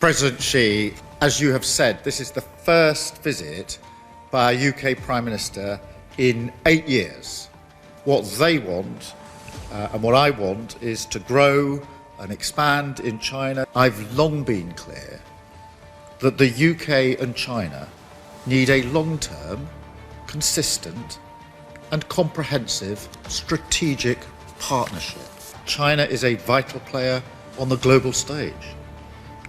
President Xi, as you have said, this is the first visit by a UK Prime Minister in 8 years. What they want and what I want is to grow and expand in China. I've long been clear that the UK and China need a long-term, consistent and comprehensive strategic partnership. China is a vital player on the global stage,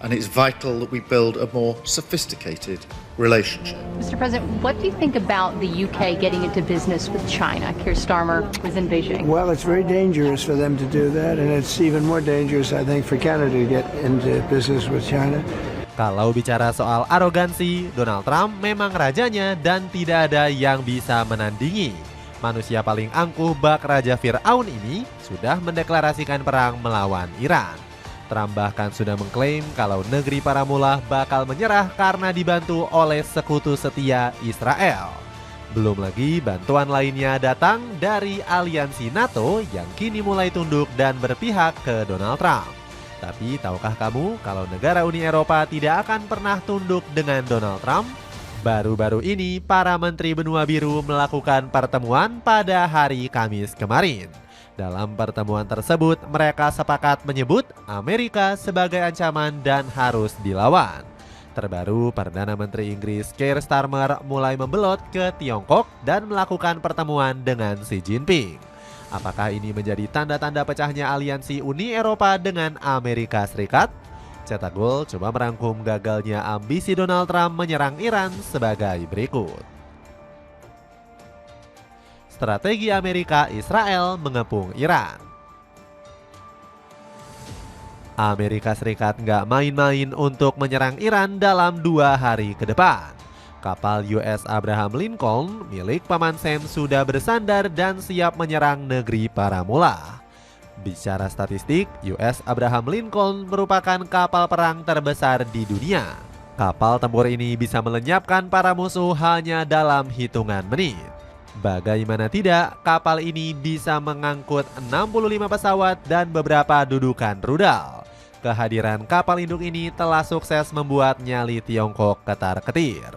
and it's vital that we build a more sophisticated relationship. Mr. President, what do you think about the UK getting into business with China? Keir Starmer was in Beijing. Well, it's very dangerous for them to do that, and it's even more dangerous, I think, for Canada to get into business with China. Kalau bicara soal arogansi, Donald Trump memang rajanya dan tidak ada yang bisa menandingi. Manusia paling angkuh bak Raja Fir'aun ini sudah mendeklarasikan perang melawan Iran. Trump bahkan sudah mengklaim kalau negeri para mullah bakal menyerah karena dibantu oleh sekutu setia Israel. Belum lagi bantuan lainnya datang dari aliansi NATO yang kini mulai tunduk dan berpihak ke Donald Trump. Tapi tahukah kamu kalau negara Uni Eropa tidak akan pernah tunduk dengan Donald Trump? Baru-baru ini para menteri benua biru melakukan pertemuan pada hari Kamis kemarin. Dalam pertemuan tersebut, mereka sepakat menyebut Amerika sebagai ancaman dan harus dilawan. Terbaru, Perdana Menteri Inggris Keir Starmer mulai membelot ke Tiongkok dan melakukan pertemuan dengan Xi Jinping. Apakah ini menjadi tanda-tanda pecahnya aliansi Uni Eropa dengan Amerika Serikat? Cetak Gol coba merangkum gagalnya ambisi Donald Trump menyerang Iran sebagai berikut. Strategi Amerika Israel mengepung Iran. Amerika Serikat nggak main-main untuk menyerang Iran dalam 2 hari ke depan. Kapal US Abraham Lincoln milik Paman Sam sudah bersandar dan siap menyerang negeri para mullah. Bicara statistik, US Abraham Lincoln merupakan kapal perang terbesar di dunia. Kapal tempur ini bisa melenyapkan para musuh hanya dalam hitungan menit. Bagaimana tidak, kapal ini bisa mengangkut 65 pesawat dan beberapa dudukan rudal. Kehadiran kapal induk ini telah sukses membuat nyali Tiongkok ketar-ketir.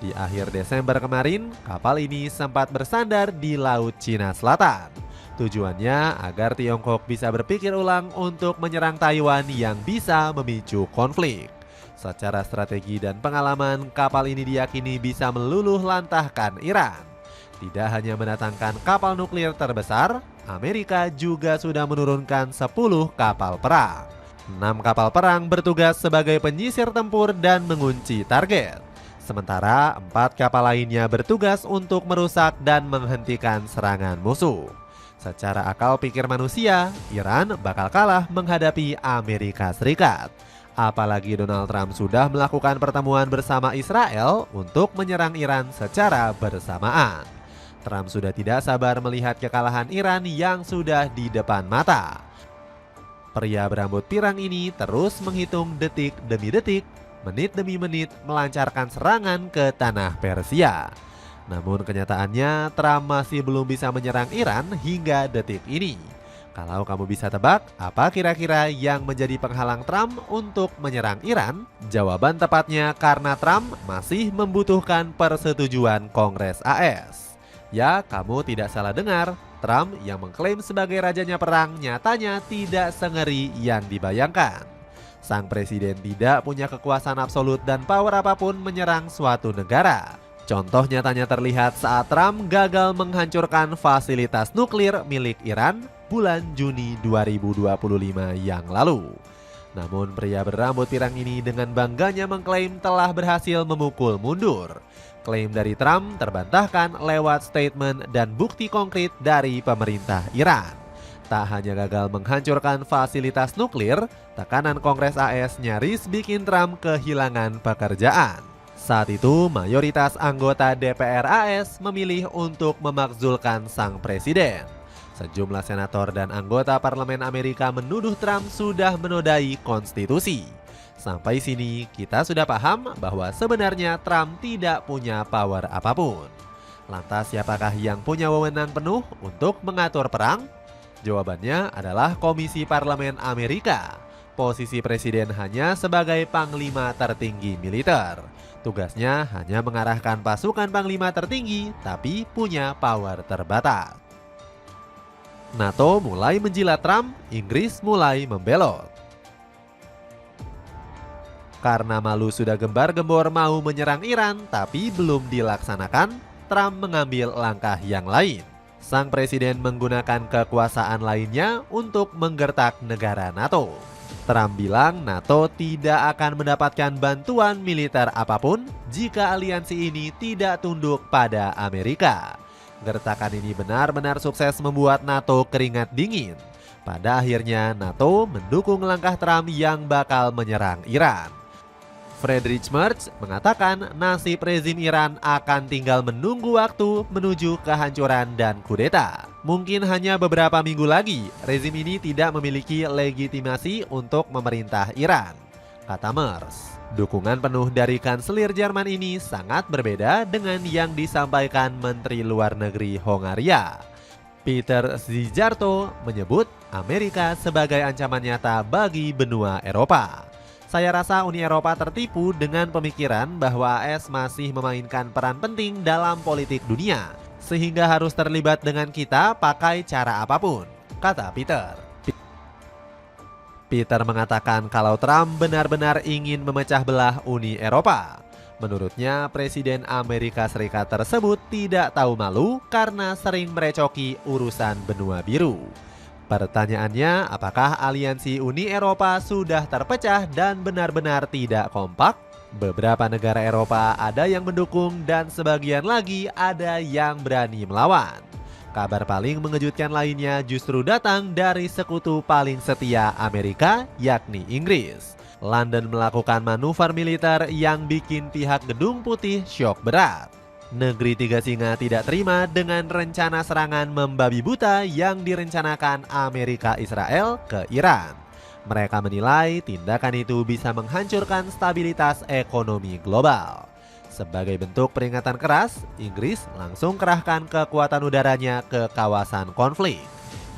Di akhir Desember kemarin, kapal ini sempat bersandar di Laut Cina Selatan. Tujuannya agar Tiongkok bisa berpikir ulang untuk menyerang Taiwan yang bisa memicu konflik. Secara strategi dan pengalaman, kapal ini diyakini bisa meluluh lantahkan Iran. Tidak hanya mendatangkan kapal nuklir terbesar, Amerika juga sudah menurunkan 10 kapal perang. 6 kapal perang bertugas sebagai penyisir tempur dan mengunci target. Sementara 4 kapal lainnya bertugas untuk merusak dan menghentikan serangan musuh. Secara akal pikir manusia, Iran bakal kalah menghadapi Amerika Serikat. Apalagi Donald Trump sudah melakukan pertemuan bersama Israel untuk menyerang Iran secara bersamaan. Trump sudah tidak sabar melihat kekalahan Iran yang sudah di depan mata. Pria berambut pirang ini terus menghitung detik demi detik, menit demi menit melancarkan serangan ke tanah Persia. Namun kenyataannya Trump masih belum bisa menyerang Iran hingga detik ini. Kalau kamu bisa tebak apa kira-kira yang menjadi penghalang Trump untuk menyerang Iran? Jawaban tepatnya karena Trump masih membutuhkan persetujuan Kongres AS. Ya, kamu tidak salah dengar. Trump yang mengklaim sebagai rajanya perang nyatanya tidak sengeri yang dibayangkan. Sang presiden tidak punya kekuasaan absolut dan power apapun menyerang suatu negara. Contoh nyatanya terlihat saat Trump gagal menghancurkan fasilitas nuklir milik Iran bulan Juni 2025 yang lalu. Namun pria berambut pirang ini dengan bangganya mengklaim telah berhasil memukul mundur. Klaim dari Trump terbantahkan lewat statement dan bukti konkret dari pemerintah Iran. Tak hanya gagal menghancurkan fasilitas nuklir, tekanan Kongres AS nyaris bikin Trump kehilangan pekerjaan. Saat itu, mayoritas anggota DPR AS memilih untuk memakzulkan sang presiden. Sejumlah senator dan anggota parlemen Amerika menuduh Trump sudah menodai konstitusi. Sampai sini kita sudah paham bahwa sebenarnya Trump tidak punya power apapun. Lantas siapakah yang punya wewenang penuh untuk mengatur perang? Jawabannya adalah Komisi Parlemen Amerika. posisi presiden hanya sebagai panglima tertinggi militer. Tugasnya hanya mengarahkan pasukan panglima tertinggi, tapi punya power terbatas. NATO mulai menjilat Trump, Inggris mulai membelot. Karena malu sudah gembar-gembor mau menyerang Iran tapi belum dilaksanakan, Trump mengambil langkah yang lain. Sang presiden menggunakan kekuasaan lainnya untuk menggertak negara NATO. Trump bilang NATO tidak akan mendapatkan bantuan militer apapun jika aliansi ini tidak tunduk pada Amerika. Gertakan ini benar-benar sukses membuat NATO keringat dingin. Pada akhirnya NATO mendukung langkah Trump yang bakal menyerang Iran. Friedrich Merz mengatakan nasib rezim Iran akan tinggal menunggu waktu menuju kehancuran dan kudeta. Mungkin hanya beberapa minggu lagi, rezim ini tidak memiliki legitimasi untuk memerintah Iran, kata Merz. Dukungan penuh dari kanselir Jerman ini sangat berbeda dengan yang disampaikan Menteri Luar Negeri Hongaria. Peter Szijjarto menyebut Amerika sebagai ancaman nyata bagi benua Eropa. Saya rasa Uni Eropa tertipu dengan pemikiran bahwa AS masih memainkan peran penting dalam politik dunia, sehingga harus terlibat dengan kita pakai cara apapun, kata Peter. Peter mengatakan kalau Trump benar-benar ingin memecah belah Uni Eropa. Menurutnya, Presiden Amerika Serikat tersebut tidak tahu malu karena sering merecoki urusan benua biru. Pertanyaannya, apakah aliansi Uni Eropa sudah terpecah dan benar-benar tidak kompak? Beberapa negara Eropa ada yang mendukung dan sebagian lagi ada yang berani melawan. Kabar paling mengejutkan lainnya justru datang dari sekutu paling setia Amerika, yakni Inggris. London melakukan manuver militer yang bikin pihak Gedung Putih syok berat. Negeri Tiga Singa tidak terima dengan rencana serangan membabi buta yang direncanakan Amerika Israel ke Iran. Mereka menilai tindakan itu bisa menghancurkan stabilitas ekonomi global. Sebagai bentuk peringatan keras, Inggris langsung kerahkan kekuatan udaranya ke kawasan konflik.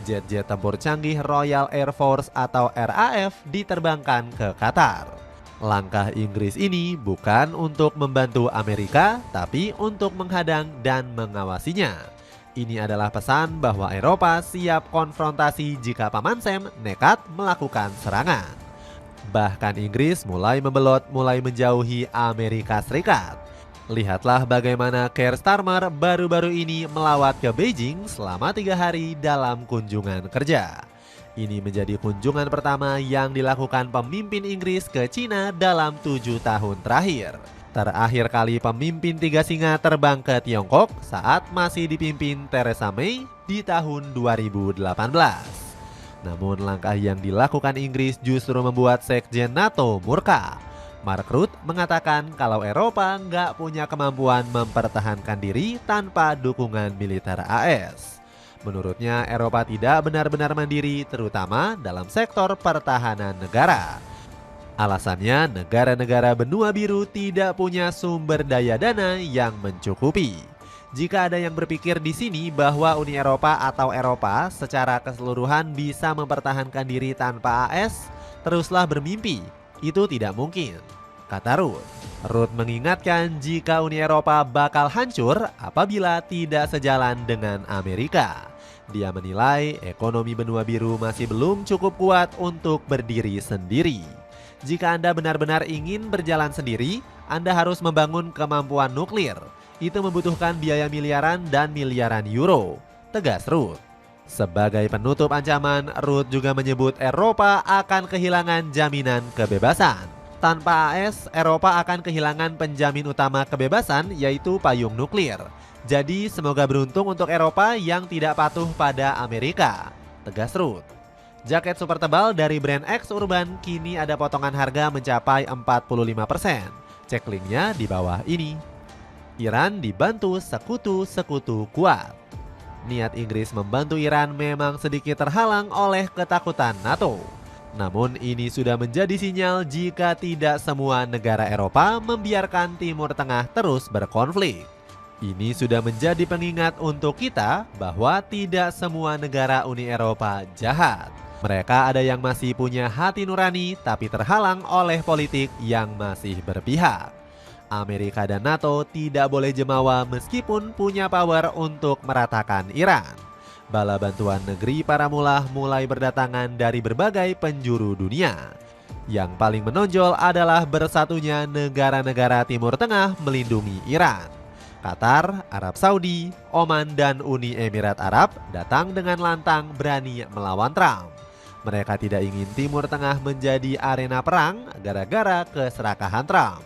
Jet-jet tempur canggih Royal Air Force atau RAF diterbangkan ke Qatar. Langkah Inggris ini bukan untuk membantu Amerika, tapi untuk menghadang dan mengawasinya. Ini adalah pesan bahwa Eropa siap konfrontasi jika Paman Sam nekat melakukan serangan. Bahkan Inggris mulai membelot, mulai menjauhi Amerika Serikat. Lihatlah bagaimana Keir Starmer baru-baru ini melawat ke Beijing selama 3 hari dalam kunjungan kerja. Ini menjadi kunjungan pertama yang dilakukan pemimpin Inggris ke Cina dalam 7 tahun terakhir. Terakhir kali pemimpin Tiga Singa terbang ke Tiongkok saat masih dipimpin Theresa May di tahun 2018. Namun langkah yang dilakukan Inggris justru membuat Sekjen NATO murka. Mark Rutte mengatakan kalau Eropa nggak punya kemampuan mempertahankan diri tanpa dukungan militer AS. Menurutnya Eropa tidak benar-benar mandiri terutama dalam sektor pertahanan negara. Alasannya negara-negara benua biru tidak punya sumber daya dana yang mencukupi. Jika ada yang berpikir di sini bahwa Uni Eropa atau Eropa secara keseluruhan bisa mempertahankan diri tanpa AS, teruslah bermimpi. Itu tidak mungkin, kata Rutte. Rutte mengingatkan jika Uni Eropa bakal hancur apabila tidak sejalan dengan Amerika. Dia menilai ekonomi benua biru masih belum cukup kuat untuk berdiri sendiri. Jika Anda benar-benar ingin berjalan sendiri, Anda harus membangun kemampuan nuklir. Itu membutuhkan biaya miliaran dan miliaran euro, tegas Rutte. Sebagai penutup ancaman, Rutte juga menyebut Eropa akan kehilangan jaminan kebebasan. Tanpa AS, Eropa akan kehilangan penjamin utama kebebasan yaitu payung nuklir. Jadi semoga beruntung untuk Eropa yang tidak patuh pada Amerika, tegas Rutte. Jaket super tebal dari brand X Urban kini ada potongan harga mencapai 45%. Cek linknya di bawah ini. Iran dibantu sekutu-sekutu kuat. Niat Inggris membantu Iran memang sedikit terhalang oleh ketakutan NATO. Namun ini sudah menjadi sinyal jika tidak semua negara Eropa membiarkan Timur Tengah terus berkonflik. Ini sudah menjadi pengingat untuk kita bahwa tidak semua negara Uni Eropa jahat. Mereka ada yang masih punya hati nurani tapi terhalang oleh politik yang masih berpihak. Amerika dan NATO tidak boleh jemawa meskipun punya power untuk meratakan Iran. Bala bantuan negeri para mullah mulai berdatangan dari berbagai penjuru dunia. Yang paling menonjol adalah bersatunya negara-negara Timur Tengah melindungi Iran. Qatar, Arab Saudi, Oman, dan Uni Emirat Arab datang dengan lantang berani melawan Trump. Mereka tidak ingin Timur Tengah menjadi arena perang gara-gara keserakahan Trump.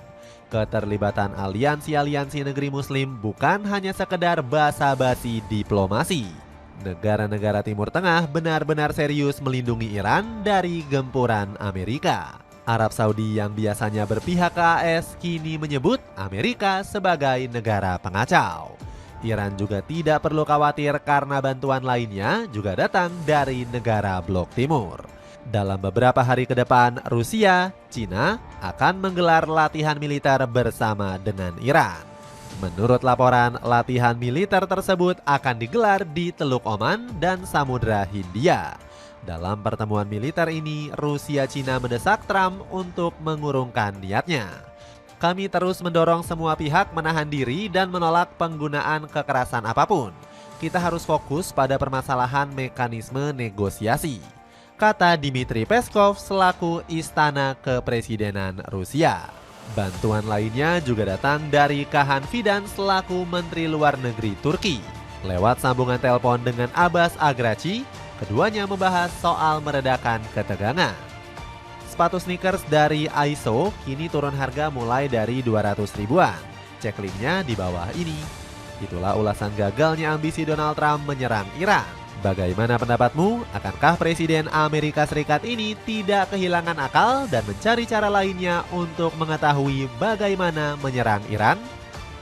Keterlibatan aliansi-aliansi negeri muslim bukan hanya sekedar basa-basi diplomasi. Negara-negara Timur Tengah benar-benar serius melindungi Iran dari gempuran Amerika. Arab Saudi yang biasanya berpihak ke AS kini menyebut Amerika sebagai negara pengacau. Iran juga tidak perlu khawatir karena bantuan lainnya juga datang dari negara Blok Timur. Dalam beberapa hari ke depan, Rusia, Cina akan menggelar latihan militer bersama dengan Iran. Menurut laporan, latihan militer tersebut akan digelar di Teluk Oman dan Samudra Hindia. Dalam pertemuan militer ini, Rusia-Cina mendesak Trump untuk mengurungkan niatnya. Kami terus mendorong semua pihak menahan diri dan menolak penggunaan kekerasan apapun. Kita harus fokus pada permasalahan mekanisme negosiasi, kata Dmitry Peskov selaku Istana Kepresidenan Rusia. Bantuan lainnya juga datang dari Kahan Fidan selaku Menteri Luar Negeri Turki. Lewat sambungan telepon dengan Abbas Agrachi, keduanya membahas soal meredakan ketegangan. Sepatu sneakers dari Aiso kini turun harga mulai dari 200 ribuan. Cek linknya di bawah ini. Itulah ulasan gagalnya ambisi Donald Trump menyerang Iran. Bagaimana pendapatmu? Akankah Presiden Amerika Serikat ini tidak kehilangan akal dan mencari cara lainnya untuk mengetahui bagaimana menyerang Iran?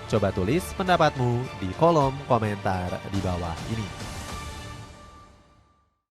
Coba tulis pendapatmu di kolom komentar di bawah ini.